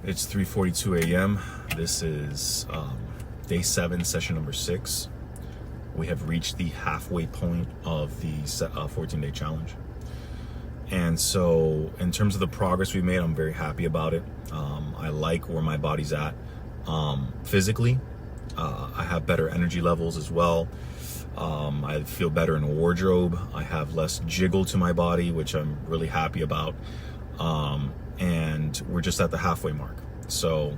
It's 3:42 a.m. This is day 7, session number 6. We have reached the halfway point of the 14-day challenge. And so in terms of the progress we made, I'm very happy about it. I like where my body's at physically. I have better energy levels as well. I feel better in a wardrobe. I have less jiggle to my body, which I'm really happy about. And we're just at the halfway mark. So,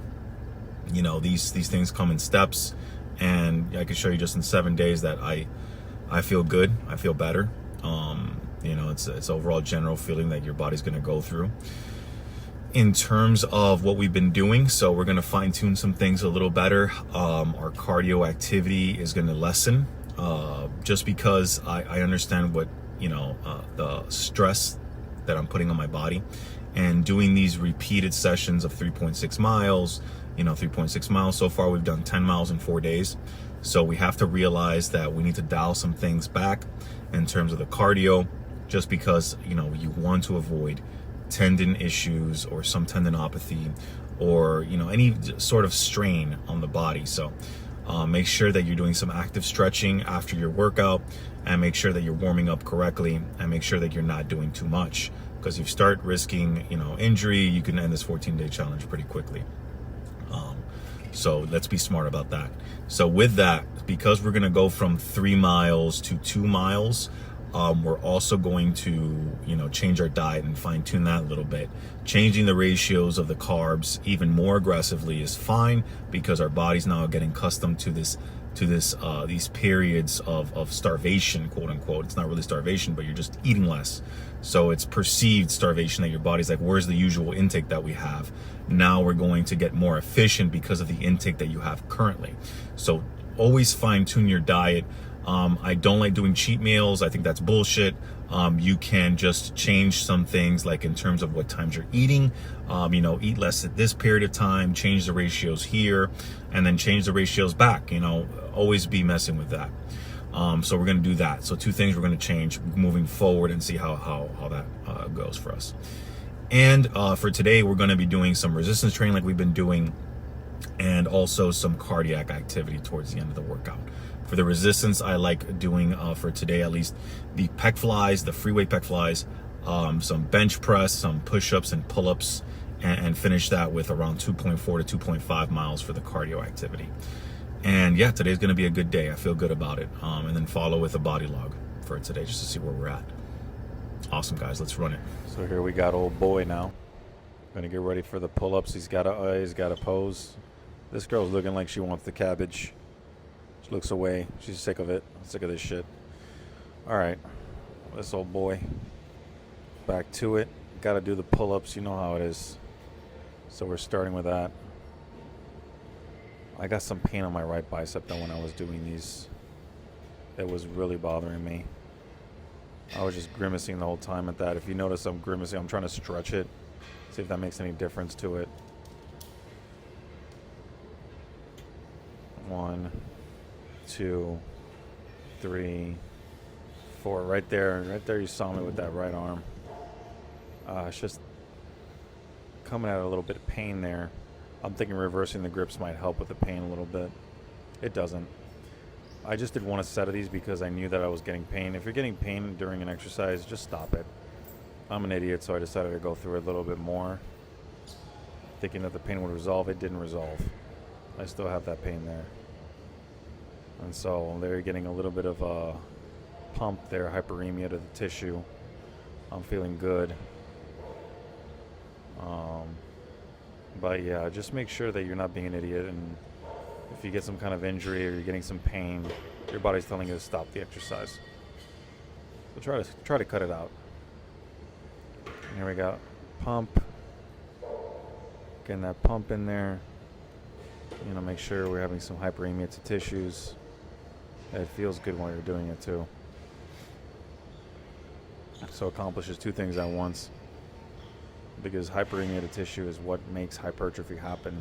you know, these things come in steps, and I can show you just in 7 days that I feel good. I feel better. You know, it's overall general feeling that your body's going to go through. In terms of what we've been doing, so we're going to fine tune some things a little better. Our cardio activity is going to lessen, just because I understand what, you know, the stress that I'm putting on my body, and doing these repeated sessions of 3.6 miles, you know, 3.6 miles. So far, we've done 10 miles in 4 days. So we have to realize that we need to dial some things back in terms of the cardio, just because, you know, you want to avoid tendon issues or some tendinopathy or, you know, any sort of strain on the body. So make sure that you're doing some active stretching after your workout, and make sure that you're warming up correctly, and make sure that you're not doing too much, because if you start risking, you know, injury, you can end this 14-day challenge pretty quickly. So let's be smart about that. So with that, because we're going to go from 3 miles to 2 miles, we're also going to, you know, change our diet and fine tune that a little bit. Changing the ratios of the carbs even more aggressively is fine, because our body's now getting accustomed to these periods of starvation, quote unquote. It's not really starvation, but you're just eating less. So it's perceived starvation, that your body's like, where's the usual intake that we have? Now we're going to get more efficient because of the intake that you have currently. So always fine tune your diet. I don't like doing cheat meals. I think that's bullshit. You can just change some things, like in terms of what times you're eating. You know, eat less at this period of time, change the ratios here, and then change the ratios back. You know, always be messing with that. So we're going to do that. So 2 things we're going to change moving forward, and see how that goes for us. And for today, we're going to be doing some resistance training like we've been doing, and also some cardiac activity towards the end of the workout. For the resistance, I like doing, for today at least, the pec flies, the free weight pec flies, some bench press, some push-ups and pull-ups, and finish that with around 2.4 to 2.5 miles for the cardio activity. And yeah, today's going to be a good day. I feel good about it. And then follow with a body log for today, just to see where we're at. Awesome, guys. Let's run it. So here we got old boy now. Gonna get ready for the pull-ups. He's got a pose. This girl's looking like she wants the cabbage. She looks away. She's sick of it. Sick of this shit. All right, this old boy. Back to it. Got to do the pull-ups. You know how it is. So we're starting with that. I got some pain on my right bicep though when I was doing these. It was really bothering me. I was just grimacing the whole time at that. If you notice, I'm grimacing. I'm trying to stretch it. See if that makes any difference to it. 1, 2, 3, 4. Right there you saw me with that right arm. It's just coming at a little bit of pain there. I'm thinking reversing the grips might help with the pain a little bit. It doesn't. I just did 1 set of these because I knew that I was getting pain. If you're getting pain during an exercise, just stop it. I'm an idiot, so I decided to go through it a little bit more, thinking that the pain would resolve. It didn't resolve. I still have that pain there. And so they're getting a little bit of a pump there, hyperemia to the tissue. I'm feeling good. But yeah, just make sure that you're not being an idiot, and if you get some kind of injury or you're getting some pain, your body's telling you to stop the exercise. So try to cut it out. And here we go. Pump. Getting that pump in there. You know, make sure we're having some hyperemia to tissues. It feels good while you're doing it too. So accomplishes 2 things at once. Because hyperemia to tissue is what makes hypertrophy happen.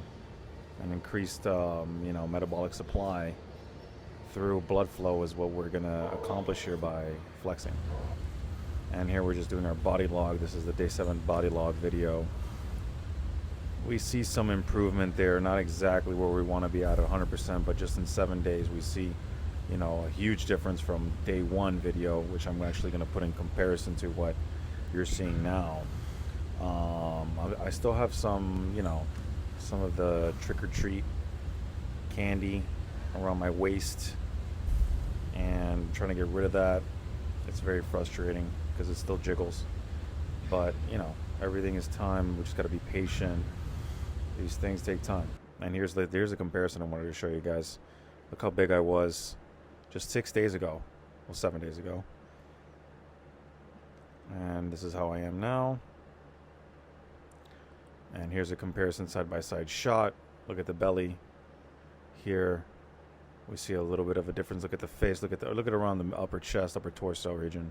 And increased, you know, metabolic supply through blood flow is what we're going to accomplish here by flexing. And here we're just doing our body log. This is the day 7 body log video. we see some improvement there. Not exactly where we want to be at 100%, but just in 7 days we see, you know, a huge difference from day one video, which I'm actually going to put in comparison to what you're seeing now. I still have some, you know, some of the trick-or-treat candy around my waist, and I'm trying to get rid of that. It's very frustrating because it still jiggles, but you know, everything is time. We just got to be patient. These things take time. And here's a comparison I wanted to show you guys. Look how big I was just 6 days ago. Well, 7 days ago. And this is how I am now. And here's a comparison side-by-side shot. Look at the belly. Here we see a little bit of a difference. Look at the face. Look at around the upper chest, upper torso region.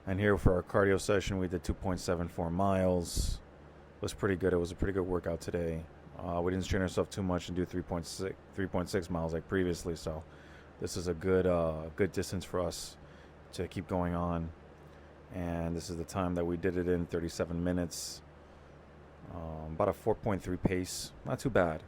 And here for our cardio session, we did 2.74 miles. It was pretty good. It was a pretty good workout today. We didn't strain ourselves too much and do 3.6 miles like previously. So this is a good distance for us to keep going on. And this is the time that we did it in, 37 minutes. About a 4.3 pace. Not too bad.